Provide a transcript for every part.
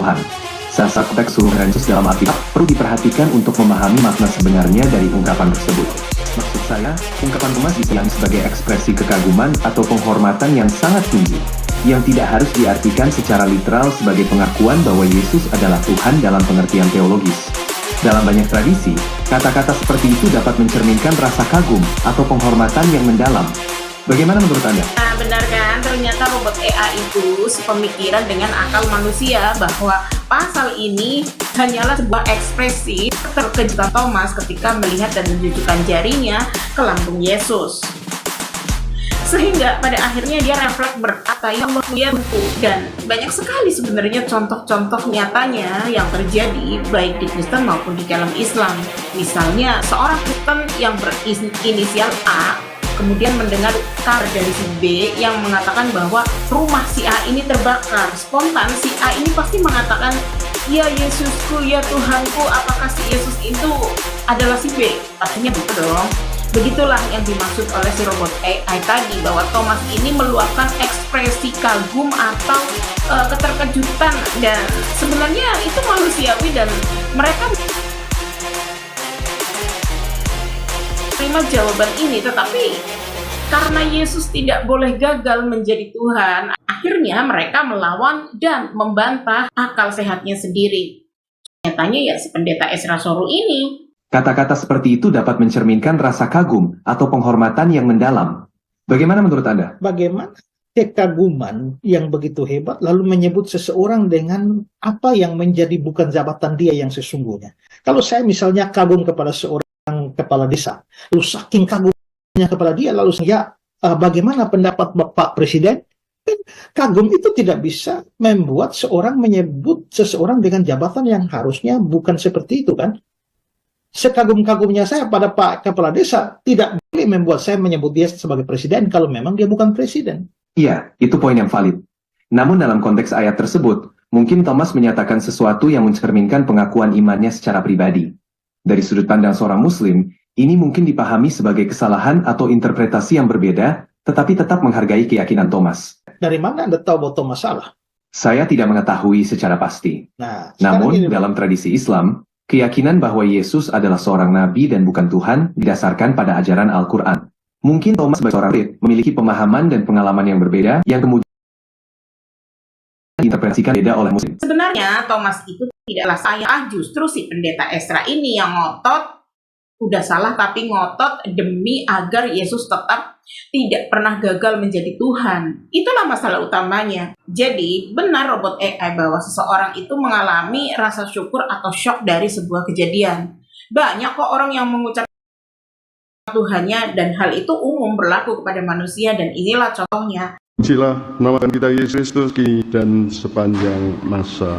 Tuhan. Saat konteks suruh Yesus dalam Alkitab perlu diperhatikan untuk memahami makna sebenarnya dari ungkapan tersebut. Maksud saya, ungkapan Thomas disebut sebagai ekspresi kekaguman atau penghormatan yang sangat tinggi, yang tidak harus diartikan secara literal sebagai pengakuan bahwa Yesus adalah Tuhan dalam pengertian teologis. Dalam banyak tradisi, kata-kata seperti itu dapat mencerminkan rasa kagum atau penghormatan yang mendalam. Bagaimana menurut Anda? Nah, benar kan? Ternyata robot AI itu sepemikiran dengan akal manusia bahwa pasal ini hanyalah sebuah ekspresi keterkejutan Thomas ketika melihat dan menunjukkan jarinya ke lambung Yesus. Sehingga pada akhirnya dia refleks berkata, "Ya Allah, ya Tuhanku." Dan banyak sekali sebenarnya contoh-contoh nyatanya yang terjadi baik di Kristen maupun di dalam Islam. Misalnya seorang Kristen yang berinisial A kemudian mendengar kabar dari si B yang mengatakan bahwa rumah si A ini terbakar. Spontan si A ini pasti mengatakan, "Ya Yesusku, ya Tuhanku, apakah si Yesus itu adalah si B?" Pastinya betul dong. Begitulah yang dimaksud oleh si robot AI tadi, bahwa Thomas ini meluapkan ekspresi kagum atau keterkejutan, dan sebenarnya itu manusiawi dan mereka terima jawaban ini. Tetapi karena Yesus tidak boleh gagal menjadi Tuhan, akhirnya mereka melawan dan membantah akal sehatnya sendiri. Nyatanya ya si pendeta Ezra Soru ini. Kata-kata seperti itu dapat mencerminkan rasa kagum atau penghormatan yang mendalam. Bagaimana menurut Anda? Bagaimana kekaguman yang begitu hebat lalu menyebut seseorang dengan apa yang menjadi bukan jabatan dia yang sesungguhnya. Kalau saya misalnya kagum kepada seorang kepala desa, lalu saking kagumnya kepada dia, lalu bagaimana pendapat Bapak Presiden? Kagum itu tidak bisa membuat seorang menyebut seseorang dengan jabatan yang harusnya bukan seperti itu, kan? Sekagum-kagumnya saya pada Pak Kepala Desa tidak boleh membuat saya menyebut dia sebagai presiden kalau memang dia bukan presiden. Iya, itu poin yang valid. Namun dalam konteks ayat tersebut, mungkin Thomas menyatakan sesuatu yang mencerminkan pengakuan imannya secara pribadi. Dari sudut pandang seorang Muslim, ini mungkin dipahami sebagai kesalahan atau interpretasi yang berbeda, tetapi tetap menghargai keyakinan Thomas. Dari mana Anda tahu bahwa Thomas salah? Saya tidak mengetahui secara pasti. Nah, namun dalam tradisi Islam, keyakinan bahwa Yesus adalah seorang nabi dan bukan Tuhan didasarkan pada ajaran Al-Quran. Mungkin Thomas sebagai seorang murid memiliki pemahaman dan pengalaman yang berbeda yang kemudian diinterpretasikan beda oleh Muslim. Sebenarnya Thomas itu tidaklah salah, justru si pendeta Ezra ini yang ngotot, udah salah tapi ngotot demi agar Yesus tetap tidak pernah gagal menjadi Tuhan. Itulah masalah utamanya. Jadi benar robot AI bahwa seseorang itu mengalami rasa syukur atau shock dari sebuah kejadian. Banyak kok orang yang mengucapkan Tuhannya, dan hal itu umum berlaku kepada manusia, dan inilah contohnya. Pujilah nama Tuhan kita Yesus Kristus kini dan sepanjang masa.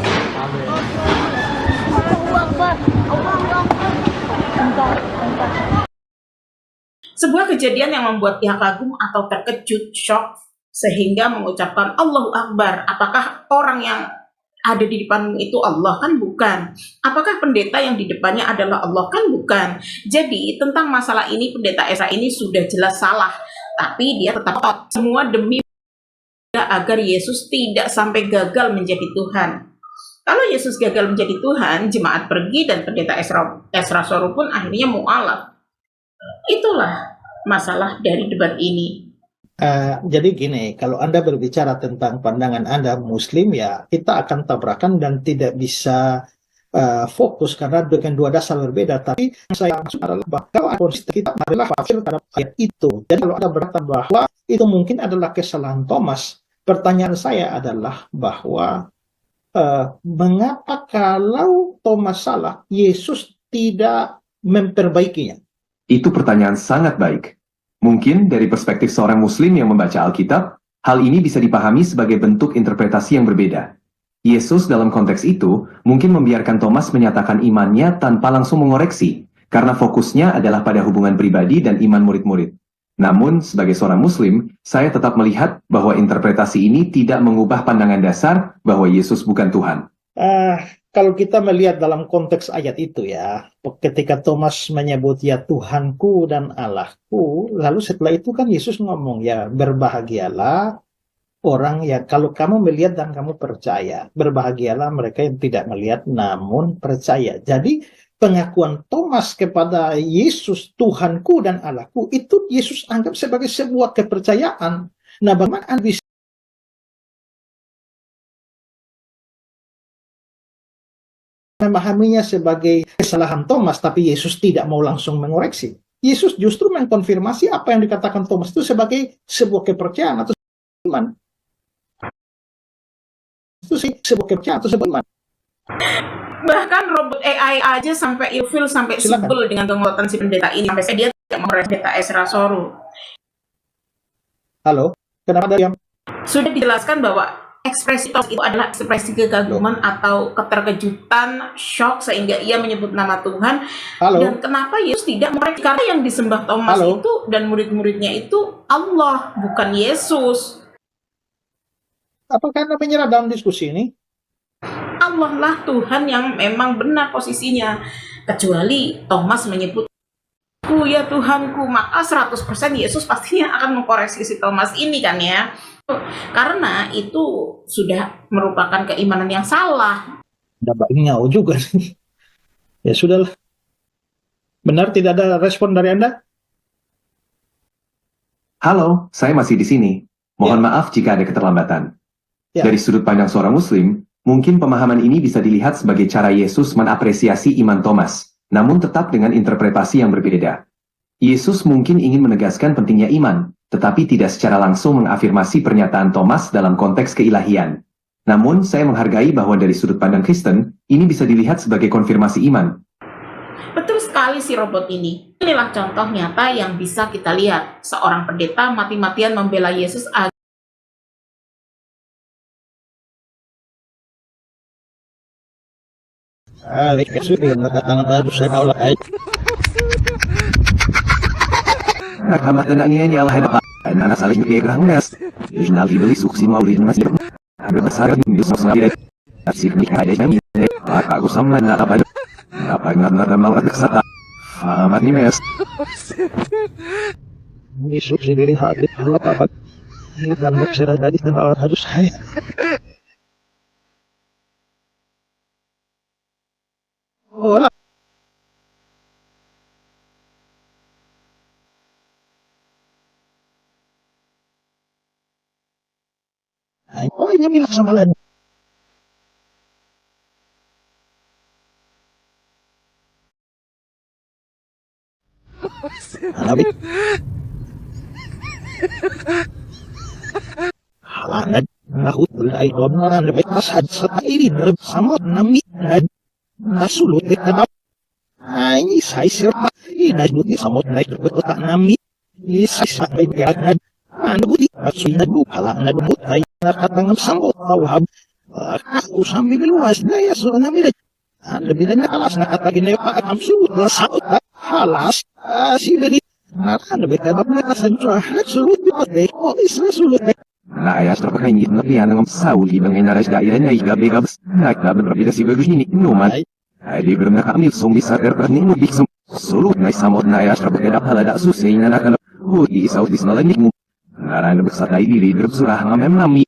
Sebuah kejadian yang membuat dia kagum atau terkejut, shock, sehingga mengucapkan Allahu Akbar. Apakah orang yang ada di depanmu itu Allah? Kan bukan. Apakah pendeta yang di depannya adalah Allah? Kan bukan. Jadi tentang masalah ini pendeta Ezra ini sudah jelas salah, tapi dia tetap semua demi agar Yesus tidak sampai gagal menjadi Tuhan. Kalau Yesus gagal menjadi Tuhan, jemaat pergi dan pendeta Ezra Soru pun akhirnya mu'alaf. Itulah masalah dari debat ini. Jadi gini, kalau Anda berbicara tentang pandangan Anda Muslim, ya kita akan tabrakan dan tidak bisa fokus karena dengan dua dasar berbeda. Tapi saya langsung adalah bahwa kita adalah tafsir terhadap ayat itu. Jadi kalau Anda berkata bahwa itu mungkin adalah kesalahan Thomas, pertanyaan saya adalah bahwa mengapa kalau Thomas salah, Yesus tidak memperbaikinya? Itu pertanyaan sangat baik. Mungkin dari perspektif seorang Muslim yang membaca Alkitab, hal ini bisa dipahami sebagai bentuk interpretasi yang berbeda. Yesus dalam konteks itu mungkin membiarkan Thomas menyatakan imannya tanpa langsung mengoreksi, karena fokusnya adalah pada hubungan pribadi dan iman murid-murid. Namun, sebagai seorang Muslim, saya tetap melihat bahwa interpretasi ini tidak mengubah pandangan dasar bahwa Yesus bukan Tuhan. Kalau kita melihat dalam konteks ayat itu ya, ketika Thomas menyebut ya Tuhanku dan Allahku, lalu setelah itu kan Yesus ngomong ya berbahagialah orang yang kalau kamu melihat dan kamu percaya, berbahagialah mereka yang tidak melihat namun percaya. Jadi pengakuan Thomas kepada Yesus Tuhanku dan Allahku itu Yesus anggap sebagai sebuah kepercayaan. Nah, bagaimana Anda bisa memahaminya sebagai kesalahan Thomas, tapi Yesus tidak mau langsung mengoreksi? Yesus justru mengkonfirmasi apa yang dikatakan Thomas itu sebagai sebuah kepercayaan atau iman. Itu sih sebuah kepercayaan atau sebuah iman. Bahkan robot AI aja sampai ilfil, sampai Silakan. sebel dengan kengototan si pendeta ini, sampai dia tidak mau pendeta Ezra Soru. Halo, kenapa diam? Sudah dijelaskan bahwa ekspresi Thomas itu adalah ekspresi kekaguman atau keterkejutan, shock, sehingga ia menyebut nama Tuhan. Halo, Dan kenapa Yesus tidak mereka? Karena yang disembah Thomas Halo. itu dan murid-muridnya itu Allah, bukan Yesus. apakah Anda menyerah dalam diskusi ini? Allah lah Tuhan yang memang benar posisinya. Kecuali Thomas menyebut "Ku ya Tuhanku", maka 100% Yesus pastinya akan mengkoreksi si Thomas ini kan ya. Karena itu sudah merupakan keimanan yang salah. Dapat nyau juga. Ya sudahlah. Benar tidak ada respon dari Anda? Halo, saya masih di sini. Mohon maaf jika ada keterlambatan. Ya. Dari sudut pandang seorang Muslim, mungkin pemahaman ini bisa dilihat sebagai cara Yesus mengapresiasi iman Thomas, namun tetap dengan interpretasi yang berbeda. Yesus mungkin ingin menegaskan pentingnya iman, tetapi tidak secara langsung mengafirmasi pernyataan Thomas dalam konteks keilahian. Namun, saya menghargai bahwa dari sudut pandang Kristen, ini bisa dilihat sebagai konfirmasi iman. Betul sekali si robot ini. Inilah contoh nyata yang bisa kita lihat. Seorang pendeta mati-matian membela Yesus agar Nakamatandaan niya Allah na nasa aling ikangas. Original ibali suksi maulid masir. Ada besar yung Diyos sa direk. At sikli kaya niya mire. Akagusam na nakapad. Napangat na tamawag sa Amat ni Mes. Yesus sendiri hadir Allah Bapak. Dan maksudnya dari tempat harus saya. Oh, ini milah sama lain. Alabi. Halangan aku tulay doon na nabitasan sa tairi na sama nami na nasulot na ay isay sirpa inabuti sa mot na ito nami isay sa kaibigan ano buti at sinagupala na lumot ay nakatangam sa mot tawab ako sa mibiluwas na yaso na milit lebih na nakalas nakatagin na yung pakakamsulot na saot na halas si Berit nakanabi ka na pinakasan siya nagsulot di pati o isa sulot na Naayas na pagkainit na piyan ng sauli bang inaras dairan na igabigabs. Naglaban rabida si Virginie Numan. Ay di belum nakamil song bisa erper ni mo biksong. Sulot na isamot na ayas na pagkada halada susay na nakalap. Hudi isaw dis na lanik mo. Narana bersatay diri bersurah ng memami.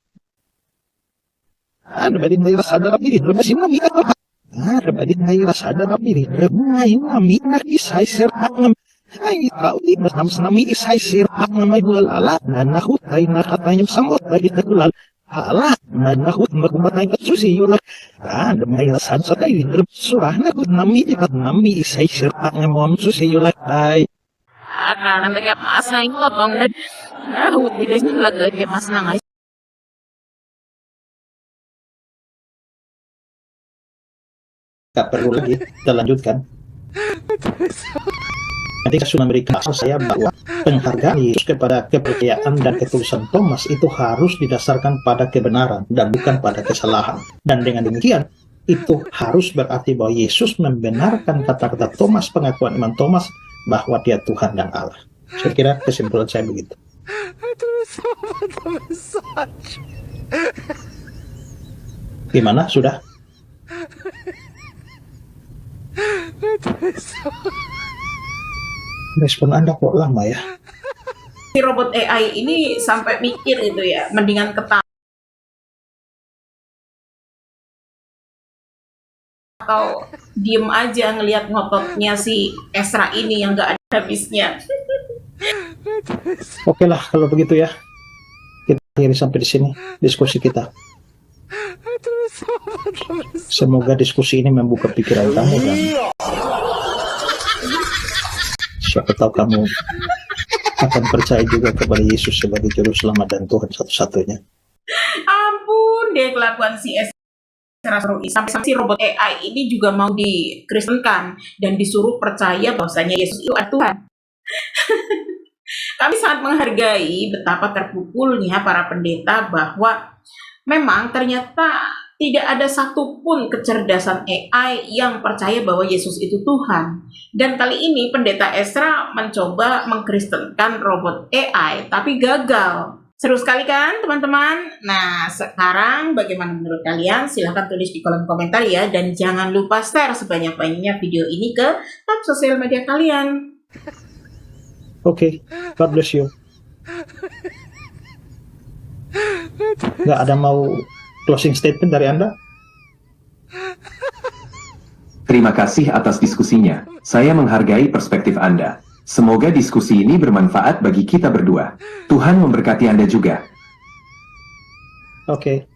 Ano ba din may rasada na pilit? Lumasin na mikat pa. Ano ba din may rasada na pilit? Ngayon na mikat isay sirpak ng ay tao di mas namas na mi isay sirpak na may bulalala na nakut ay nakatayang samot lagi na kulal. Hala na nakut magkumatay ka susiyo lang. Ano may rasada sa tayo surah na kut na mi ikat na mi isay sirpak na mo susiyo lang ay. karena mereka pasang potong dan tidak lagi mas nangai. Tak perlu lagi kita lanjutkan. Ketika sudah memberikan saya bahwa penghargaan Yesus kepada kepercayaan dan ketulusan Thomas itu harus didasarkan pada kebenaran dan bukan pada kesalahan. Dan dengan demikian, itu harus berarti bahwa Yesus membenarkan kata-kata Thomas, pengakuan iman Thomas, bahwa dia Tuhan dan Allah. Saya kira kesimpulan saya begitu. Gimana? Sudah? Respon Anda kok lama ya? Si robot AI ini sampai mikir gitu ya, mendingan ketawa atau diem aja ngelihat ngototnya si Ezra ini yang gak ada habisnya. Oke lah kalau begitu ya. Kita akhiri sampai di sini diskusi kita. Semoga diskusi ini membuka pikiran kamu dan siapa tahu kamu akan percaya juga kepada Yesus sebagai juru selamat dan Tuhan satu-satunya. Ampun deh kelakuan si Ezra sampai si robot AI ini juga mau dikristenkan dan disuruh percaya bahwasanya Yesus itu adalah Tuhan. Kami sangat menghargai betapa terpukulnya para pendeta bahwa memang ternyata tidak ada satupun kecerdasan AI yang percaya bahwa Yesus itu Tuhan. Dan kali ini pendeta Ezra mencoba mengkristenkan robot AI, tapi gagal. Seru sekali kan teman-teman? Nah sekarang bagaimana menurut kalian? Silahkan tulis di kolom komentar ya. Dan jangan lupa share sebanyak-banyaknya video ini ke tab sosial media kalian. Oke, God bless you. Nggak ada mau closing statement dari Anda? Terima kasih atas diskusinya. Saya menghargai perspektif Anda. Semoga diskusi ini bermanfaat bagi kita berdua. Tuhan memberkati Anda juga. Oke.